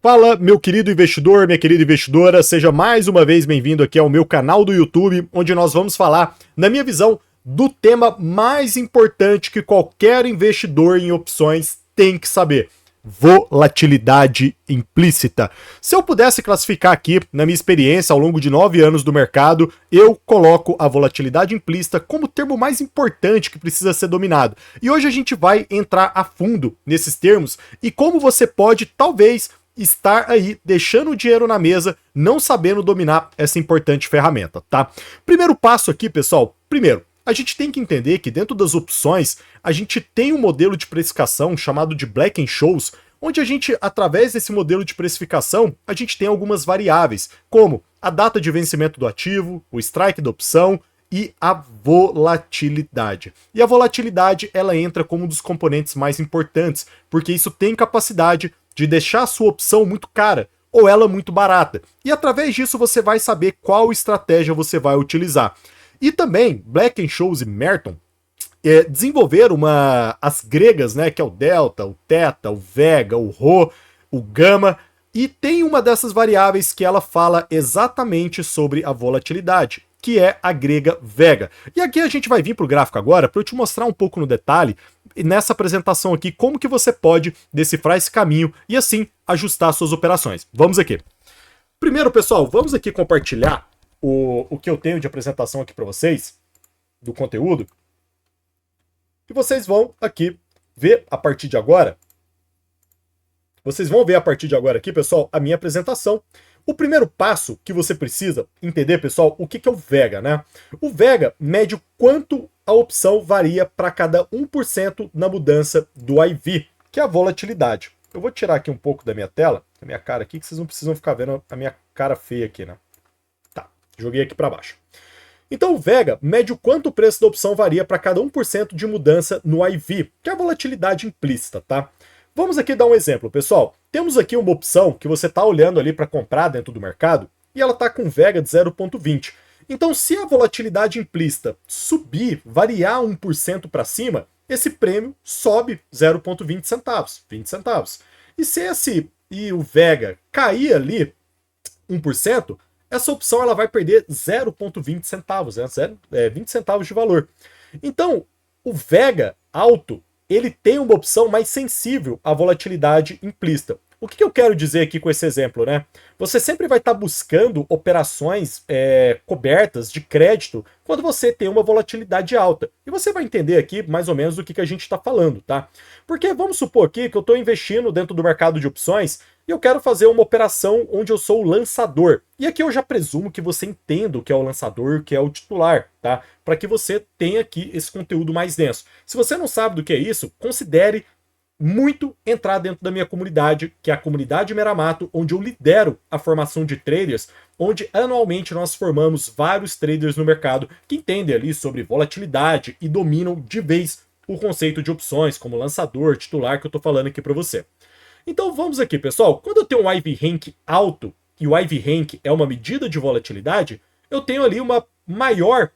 Fala, meu querido investidor, minha querida investidora, seja mais uma vez bem-vindo aqui ao meu canal do YouTube, onde nós vamos falar, na minha visão, do tema mais importante que qualquer investidor em opções tem que saber: volatilidade implícita. Se eu pudesse classificar aqui, na minha experiência ao longo de 9 anos do mercado, eu coloco a volatilidade implícita como o termo mais importante que precisa ser dominado. E hoje a gente vai entrar a fundo nesses termos e como você pode, talvez, estar aí deixando o dinheiro na mesa, não sabendo dominar essa importante ferramenta, tá? Primeiro passo aqui, pessoal, a gente tem que entender que dentro das opções, a gente tem um modelo de precificação chamado de Black-Scholes, onde a gente, através desse modelo de precificação, a gente tem algumas variáveis, como a data de vencimento do ativo, o strike da opção e a volatilidade. E a volatilidade, ela entra como um dos componentes mais importantes, porque isso tem capacidade de deixar a sua opção muito cara ou ela muito barata. E através disso você vai saber qual estratégia você vai utilizar. E também, Black-Scholes e Merton desenvolveram as gregas, né, que é o delta, o theta, o vega, o rho, o gama, e tem uma dessas variáveis que ela fala exatamente sobre a volatilidade, que é a grega vega. E aqui a gente vai vir para o gráfico agora para eu te mostrar um pouco no detalhe, nessa apresentação aqui, como que você pode decifrar esse caminho e assim ajustar suas operações. Vamos aqui. Primeiro, pessoal, vamos aqui compartilhar o que eu tenho de apresentação aqui para vocês, do conteúdo, e vocês vão aqui ver a partir de agora. Vocês vão ver a partir de agora aqui, pessoal, a minha apresentação. O primeiro passo que você precisa entender, pessoal, o que é o Vega, né? O Vega mede o quanto a opção varia para cada 1% na mudança do IV, que é a volatilidade. Eu vou tirar aqui um pouco da minha tela, da minha cara aqui, que vocês não precisam ficar vendo a minha cara feia aqui, né? Tá, joguei aqui para baixo. Então o Vega mede o quanto o preço da opção varia para cada 1% de mudança no IV, que é a volatilidade implícita, tá? Vamos aqui dar um exemplo, pessoal. Temos aqui uma opção que você está olhando ali para comprar dentro do mercado e ela está com Vega de 0,20. Então, se a volatilidade implícita subir, variar 1% para cima, esse prêmio sobe 0,20 centavos, 20 centavos. E se o Vega cair ali 1%, essa opção ela vai perder 0,20 centavos, né? 20 centavos de valor. Então, o Vega alto, ele tem uma opção mais sensível à volatilidade implícita. O que eu quero dizer aqui com esse exemplo, né? Você sempre vai estar buscando operações cobertas de crédito quando você tem uma volatilidade alta. E você vai entender aqui mais ou menos do que a gente está falando, tá? Porque vamos supor aqui que eu estou investindo dentro do mercado de opções e eu quero fazer uma operação onde eu sou o lançador. E aqui eu já presumo que você entenda o que é o lançador, o que é o titular, tá? Para que você tenha aqui esse conteúdo mais denso. Se você não sabe do que é isso, considere muito entrar dentro da minha comunidade, que é a comunidade Meramato, onde eu lidero a formação de traders, onde anualmente nós formamos vários traders no mercado que entendem ali sobre volatilidade e dominam de vez o conceito de opções, como lançador, titular, que eu estou falando aqui para você. Então vamos aqui, pessoal. Quando eu tenho um IV Rank alto, e o IV Rank é uma medida de volatilidade, eu tenho ali uma maior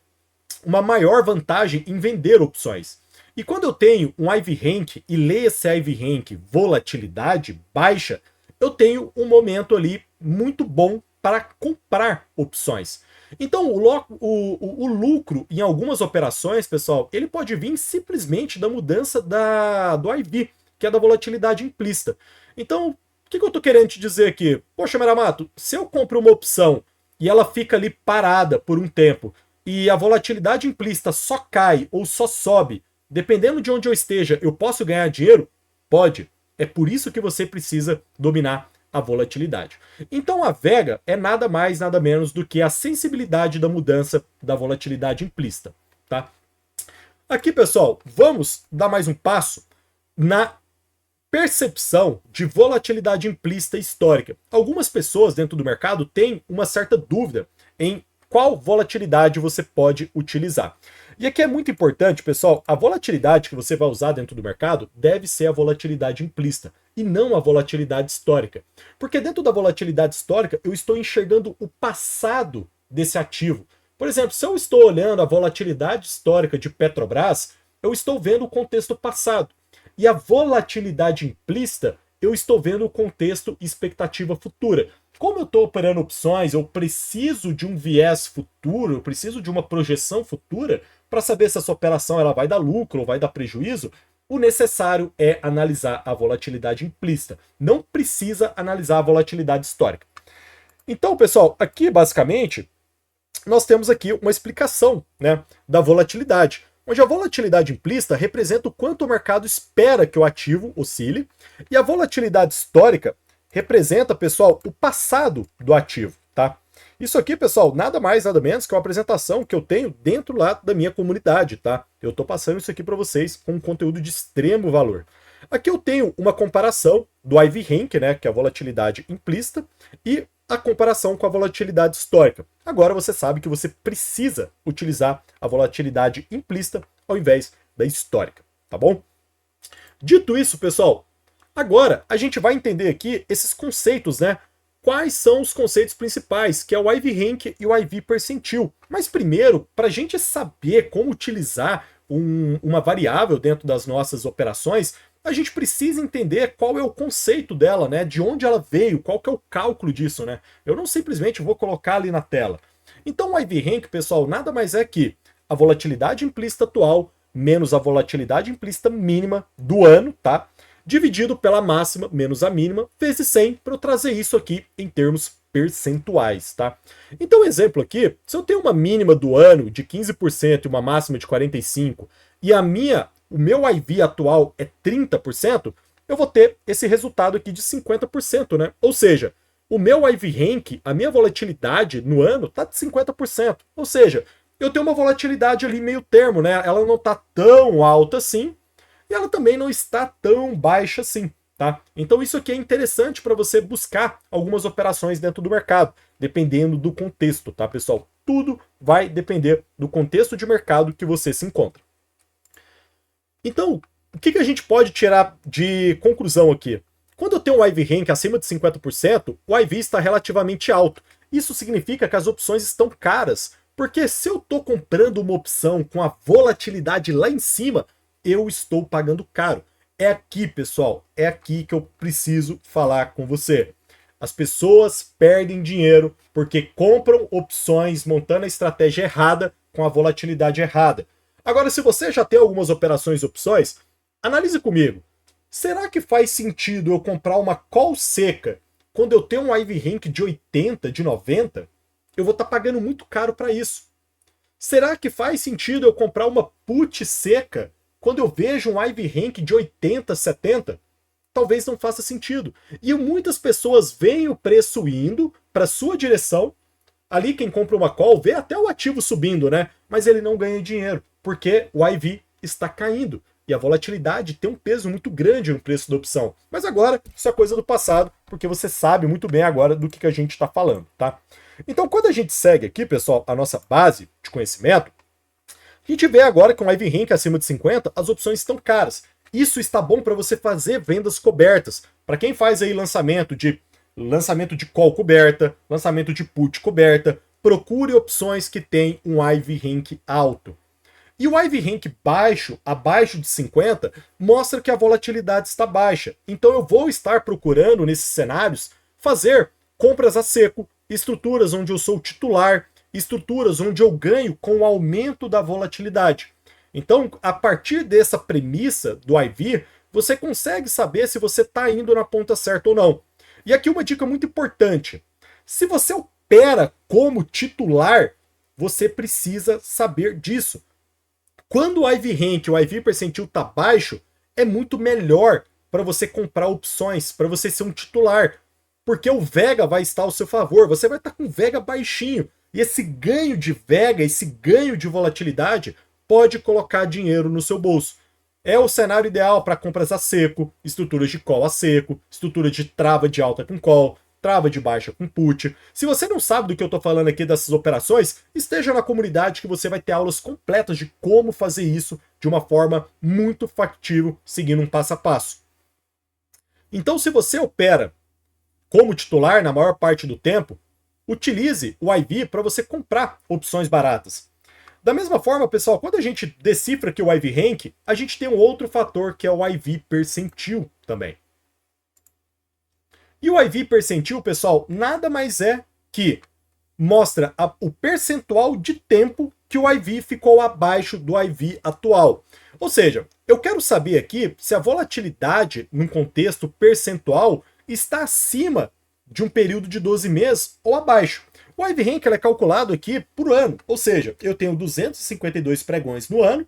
vantagem em vender opções. E quando eu tenho um IV Rank e leio esse IV Rank volatilidade baixa, eu tenho um momento ali muito bom para comprar opções. Então o lucro em algumas operações, pessoal, ele pode vir simplesmente da mudança do IV, que é da volatilidade implícita. Então, o que eu estou querendo te dizer aqui? Poxa, Meramato, se eu compro uma opção e ela fica ali parada por um tempo e a volatilidade implícita só cai ou só sobe, dependendo de onde eu esteja, eu posso ganhar dinheiro? Pode. É por isso que você precisa dominar a volatilidade. Então a Vega é nada mais, nada menos do que a sensibilidade da mudança da volatilidade implícita, tá? Aqui, pessoal, vamos dar mais um passo na percepção de volatilidade implícita histórica. Algumas pessoas dentro do mercado têm uma certa dúvida em qual volatilidade você pode utilizar. E aqui é muito importante, pessoal, a volatilidade que você vai usar dentro do mercado deve ser a volatilidade implícita e não a volatilidade histórica. Porque dentro da volatilidade histórica eu estou enxergando o passado desse ativo. Por exemplo, se eu estou olhando a volatilidade histórica de Petrobras, eu estou vendo o contexto passado. E a volatilidade implícita eu estou vendo o contexto e expectativa futura. Como eu estou operando opções, eu preciso de um viés futuro, eu preciso de uma projeção futura para saber se essa operação ela vai dar lucro ou vai dar prejuízo. O necessário é analisar a volatilidade implícita. Não precisa analisar a volatilidade histórica. Então, pessoal, aqui basicamente nós temos aqui uma explicação, né, da volatilidade, onde a volatilidade implícita representa o quanto o mercado espera que o ativo oscile, e a volatilidade histórica representa, pessoal, o passado do ativo, tá? Isso aqui, pessoal, nada mais, nada menos que uma apresentação que eu tenho dentro lá da minha comunidade, tá? Eu tô passando isso aqui para vocês com um conteúdo de extremo valor. Aqui eu tenho uma comparação do IV Rank, né, que é a volatilidade implícita, e a comparação com a volatilidade histórica. Agora você sabe que você precisa utilizar a volatilidade implícita ao invés da histórica, tá bom? Dito isso, pessoal, agora a gente vai entender aqui esses conceitos, né? Quais são os conceitos principais, que é o IV Rank e o IV Percentil. Mas primeiro, para a gente saber como utilizar uma variável dentro das nossas operações, a gente precisa entender qual é o conceito dela, né? De onde ela veio, qual que é o cálculo disso, né? Eu não simplesmente vou colocar ali na tela. Então o IV Rank, pessoal, nada mais é que a volatilidade implícita atual menos a volatilidade implícita mínima do ano, tá? Dividido pela máxima menos a mínima, vezes 100, para eu trazer isso aqui em termos percentuais, tá? Então, exemplo aqui, se eu tenho uma mínima do ano de 15% e uma máxima de 45%, e o meu IV atual é 30%, eu vou ter esse resultado aqui de 50%, né? Ou seja, o meu IV Rank, a minha volatilidade no ano está de 50%. Ou seja, eu tenho uma volatilidade ali meio termo, né? Ela não está tão alta assim, e ela também não está tão baixa assim, tá? Então isso aqui é interessante para você buscar algumas operações dentro do mercado, dependendo do contexto, tá, pessoal? Tudo vai depender do contexto de mercado que você se encontra. Então, o que a gente pode tirar de conclusão aqui? Quando eu tenho um IV Rank acima de 50%, o IV está relativamente alto. Isso significa que as opções estão caras, porque se eu estou comprando uma opção com a volatilidade lá em cima, eu estou pagando caro. É aqui, pessoal, é aqui que eu preciso falar com você. As pessoas perdem dinheiro porque compram opções montando a estratégia errada com a volatilidade errada. Agora, se você já tem algumas operações e opções, analise comigo. Será que faz sentido eu comprar uma call seca quando eu tenho um IV Rank de 80, de 90? Eu vou estar pagando muito caro para isso. Será que faz sentido eu comprar uma put seca quando eu vejo um IV Rank de 80, 70? Talvez não faça sentido. E muitas pessoas veem o preço indo para sua direção. Ali quem compra uma call vê até o ativo subindo, né? Mas ele não ganha dinheiro, porque o IV está caindo. E a volatilidade tem um peso muito grande no preço da opção. Mas agora, isso é coisa do passado, porque você sabe muito bem agora do que a gente está falando, tá? Então, quando a gente segue aqui, pessoal, a nossa base de conhecimento, a gente vê agora que um IV Rank acima de 50, as opções estão caras. Isso está bom para você fazer vendas cobertas. Para quem faz aí lançamento de call coberta, lançamento de put coberta, procure opções que têm um IV Rank alto. E o IV Rank baixo, abaixo de 50, mostra que a volatilidade está baixa. Então eu vou estar procurando, nesses cenários, fazer compras a seco, estruturas onde eu sou titular, estruturas onde eu ganho com o aumento da volatilidade. Então, a partir dessa premissa do IV, você consegue saber se você está indo na ponta certa ou não. E aqui uma dica muito importante. Se você opera como titular, você precisa saber disso. Quando o IV Rank, o IV Percentil está baixo, é muito melhor para você comprar opções, para você ser um titular. Porque o Vega vai estar ao seu favor, você vai estar com o Vega baixinho. E esse ganho de Vega, esse ganho de volatilidade, pode colocar dinheiro no seu bolso. É o cenário ideal para compras a seco, estruturas de call a seco, estrutura de trava de alta com call, trava de baixa com put. Se você não sabe do que eu estou falando aqui dessas operações, esteja na comunidade que você vai ter aulas completas de como fazer isso de uma forma muito factível, seguindo um passo a passo. Então, se você opera como titular na maior parte do tempo, utilize o IV para você comprar opções baratas. Da mesma forma, pessoal, quando a gente decifra aqui o IV Rank, a gente tem um outro fator que é o IV Percentil também. E o IV percentil, pessoal, nada mais é que mostra o percentual de tempo que o IV ficou abaixo do IV atual. Ou seja, eu quero saber aqui se a volatilidade, num contexto percentual, está acima de um período de 12 meses ou abaixo. O IV Rank é calculado aqui por ano, ou seja, eu tenho 252 pregões no ano,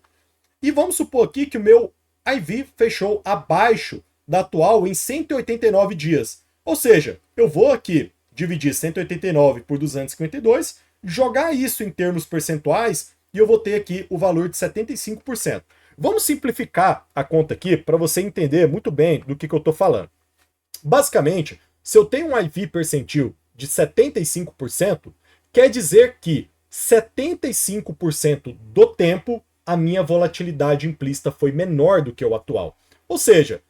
e vamos supor aqui que o meu IV fechou abaixo da atual em 189 dias. Ou seja, eu vou aqui dividir 189 por 252, jogar isso em termos percentuais e eu vou ter aqui o valor de 75%. Vamos simplificar a conta aqui para você entender muito bem do que eu estou falando. Basicamente, se eu tenho um IV percentil de 75%, quer dizer que 75% do tempo a minha volatilidade implícita foi menor do que o atual. Ou seja,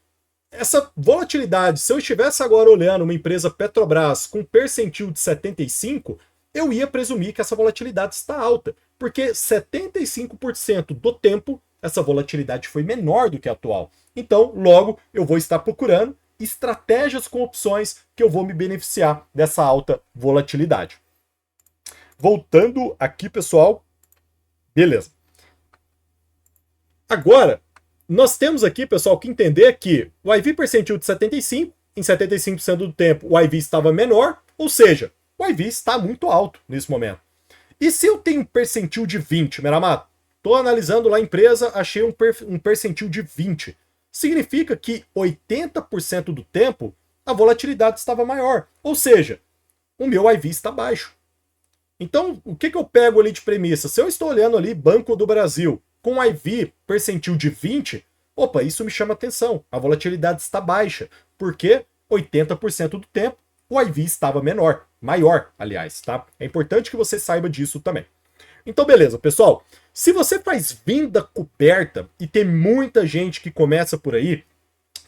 essa volatilidade, se eu estivesse agora olhando uma empresa Petrobras com percentil de 75, eu ia presumir que essa volatilidade está alta, porque 75% do tempo essa volatilidade foi menor do que a atual. Então, logo, eu vou estar procurando estratégias com opções que eu vou me beneficiar dessa alta volatilidade. Voltando aqui, pessoal. Beleza. Agora, nós temos aqui, pessoal, que entender que o IV percentil de 75, em 75% do tempo o IV estava menor, ou seja, o IV está muito alto nesse momento. E se eu tenho um percentil de 20, Meramato? Estou analisando lá a empresa, achei um percentil de 20. Significa que 80% do tempo a volatilidade estava maior. Ou seja, o meu IV está baixo. Então, o que eu pego ali de premissa? Se eu estou olhando ali Banco do Brasil com IV percentil de 20, opa, isso me chama atenção. A volatilidade está baixa, porque 80% do tempo o IV estava maior, aliás, tá? É importante que você saiba disso também. Então, beleza, pessoal. Se você faz venda coberta e tem muita gente que começa por aí,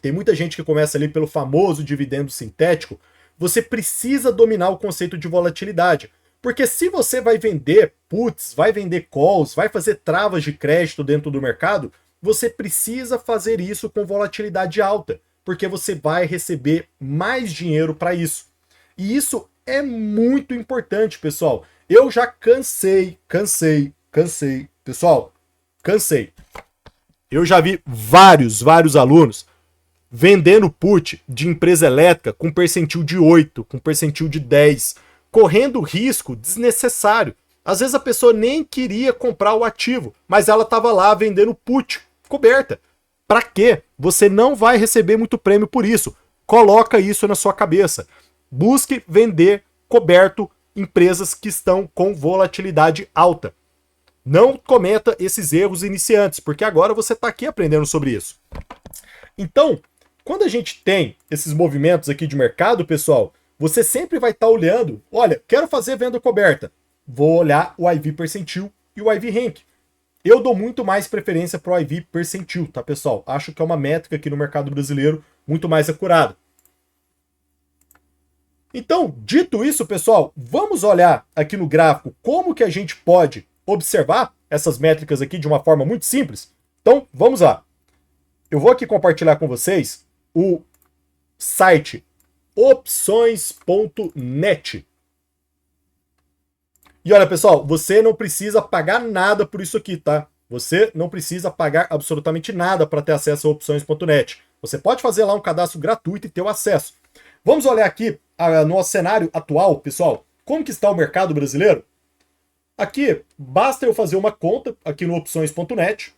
tem muita gente que começa ali pelo famoso dividendo sintético, você precisa dominar o conceito de volatilidade. Porque se você vai vender puts, vai vender calls, vai fazer travas de crédito dentro do mercado, você precisa fazer isso com volatilidade alta, porque você vai receber mais dinheiro para isso. E isso é muito importante, pessoal. Eu já cansei. Pessoal, cansei. Eu já vi vários alunos vendendo put de empresa elétrica com percentil de 8, com percentil de 10, correndo risco desnecessário. Às vezes a pessoa nem queria comprar o ativo, mas ela estava lá vendendo put coberta. Para quê? Você não vai receber muito prêmio por isso. Coloca isso na sua cabeça. Busque vender coberto empresas que estão com volatilidade alta. Não cometa esses erros iniciantes, porque agora você está aqui aprendendo sobre isso. Então, quando a gente tem esses movimentos aqui de mercado, pessoal, você sempre vai estar olhando, olha, quero fazer venda coberta, vou olhar o IV percentil e o IV rank. Eu dou muito mais preferência para o IV percentil, tá, pessoal? Acho que é uma métrica aqui no mercado brasileiro muito mais acurada. Então, dito isso, pessoal, vamos olhar aqui no gráfico como que a gente pode observar essas métricas aqui de uma forma muito simples. Então, vamos lá. Eu vou aqui compartilhar com vocês o site opções.net. E olha, pessoal, você não precisa pagar nada por isso aqui, tá? Você não precisa pagar absolutamente nada para ter acesso a opções.net. Você pode fazer lá um cadastro gratuito e ter o acesso. Vamos olhar aqui no cenário atual, pessoal. Como que está o mercado brasileiro? Aqui, basta eu fazer uma conta aqui no opções.net.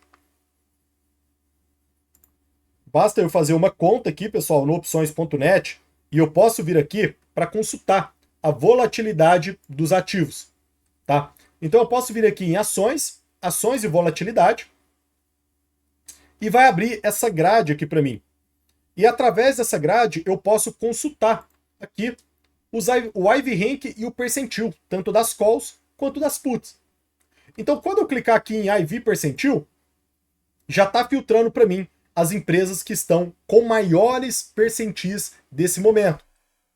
Basta eu fazer uma conta aqui, pessoal, no opções.net, e eu posso vir aqui para consultar a volatilidade dos ativos, tá? Então eu posso vir aqui em ações e volatilidade, e vai abrir essa grade aqui para mim. E através dessa grade eu posso consultar aqui o IV Rank e o percentil, tanto das calls quanto das puts. Então quando eu clicar aqui em IV percentil, já está filtrando para mim as empresas que estão com maiores percentis desse momento.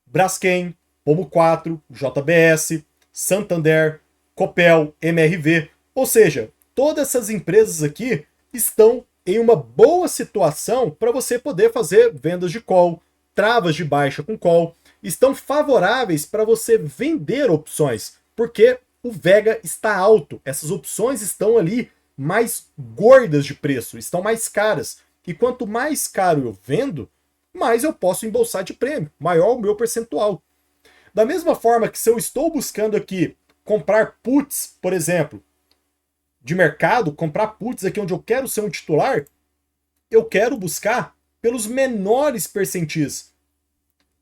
Braskem, Pomo 4, JBS, Santander, Copel, MRV. Ou seja, todas essas empresas aqui estão em uma boa situação para você poder fazer vendas de call, travas de baixa com call. estão favoráveis para você vender opções, porque o Vega está alto, essas opções estão ali mais gordas de preço, estão mais caras. E quanto mais caro eu vendo, mais eu posso embolsar de prêmio, maior o meu percentual. Da mesma forma que se eu estou buscando aqui comprar puts, por exemplo, de mercado, comprar puts aqui onde eu quero ser um titular, eu quero buscar pelos menores percentis.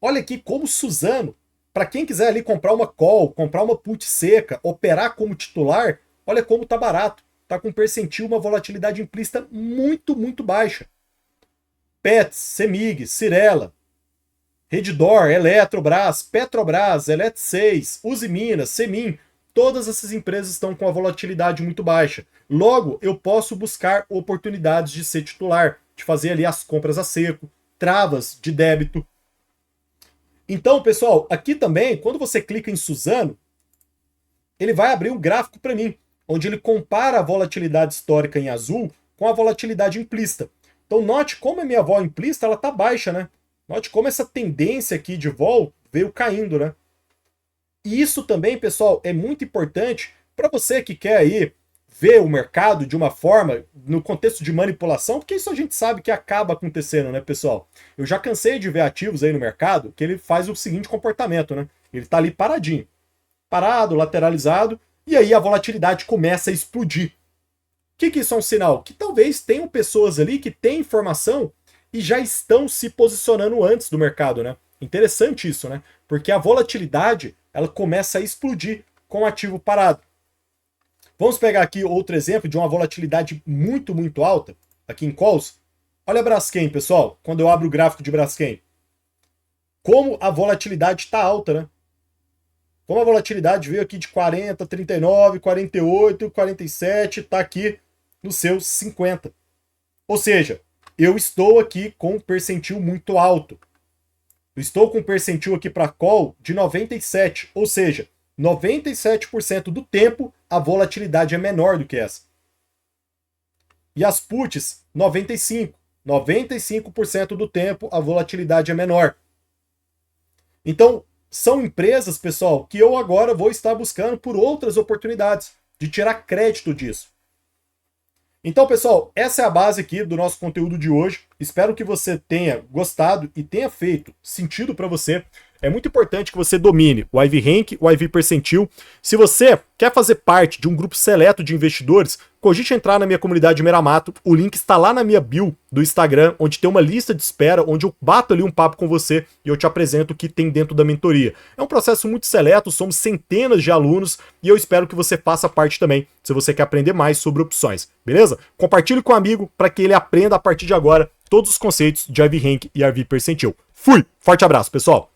Olha aqui como Suzano, para quem quiser ali comprar uma call, comprar uma put seca, operar como titular, olha como tá barato. Tá com percentil, uma volatilidade implícita muito, muito baixa. Pets, Semig, Cirela, Redditor, Eletrobras, Petrobras, Elet6, Usiminas, Semin, todas essas empresas estão com a volatilidade muito baixa. Logo, eu posso buscar oportunidades de ser titular, de fazer ali as compras a seco, travas de débito. Então, pessoal, aqui também, quando você clica em Suzano, ele vai abrir um gráfico para mim, onde ele compara a volatilidade histórica em azul com a volatilidade implícita. Então, note como a minha vol implícita ela está baixa, né? Note como essa tendência aqui de vol veio caindo, né? E isso também, pessoal, é muito importante para você que quer aí ver o mercado de uma forma, no contexto de manipulação, porque isso a gente sabe que acaba acontecendo, né, pessoal? Eu já cansei de ver ativos aí no mercado que ele faz o seguinte comportamento, né? Ele tá ali paradinho, parado, lateralizado, e aí a volatilidade começa a explodir. O que isso é um sinal? Que talvez tenham pessoas ali que têm informação e já estão se posicionando antes do mercado, né? Interessante isso, né? Porque a volatilidade, ela começa a explodir com o ativo parado. Vamos pegar aqui outro exemplo de uma volatilidade muito, muito alta, aqui em calls. Olha a Braskem, pessoal, quando eu abro o gráfico de Braskem. Como a volatilidade está alta, né? Como a volatilidade veio aqui de 40, 39, 48, 47, está aqui nos seus 50. Ou seja, eu estou aqui com um percentil muito alto. Eu estou com um percentil aqui para call de 97, ou seja, 97% do tempo a volatilidade é menor do que essa. E as puts, 95. 95% do tempo a volatilidade é menor. Então, são empresas, pessoal, que eu agora vou estar buscando por outras oportunidades de tirar crédito disso. Então, pessoal, essa é a base aqui do nosso conteúdo de hoje. Espero que você tenha gostado e tenha feito sentido para você. É muito importante que você domine o IV Rank, o IV Percentil. Se você quer fazer parte de um grupo seleto de investidores, cogite entrar na minha comunidade Meramato. O link está lá na minha bio do Instagram, onde tem uma lista de espera, onde eu bato ali um papo com você e eu te apresento o que tem dentro da mentoria. É um processo muito seleto, somos centenas de alunos e eu espero que você faça parte também, se você quer aprender mais sobre opções, beleza? Compartilhe com um amigo para que ele aprenda a partir de agora todos os conceitos de IV Rank e IV Percentil. Fui! Forte abraço, pessoal!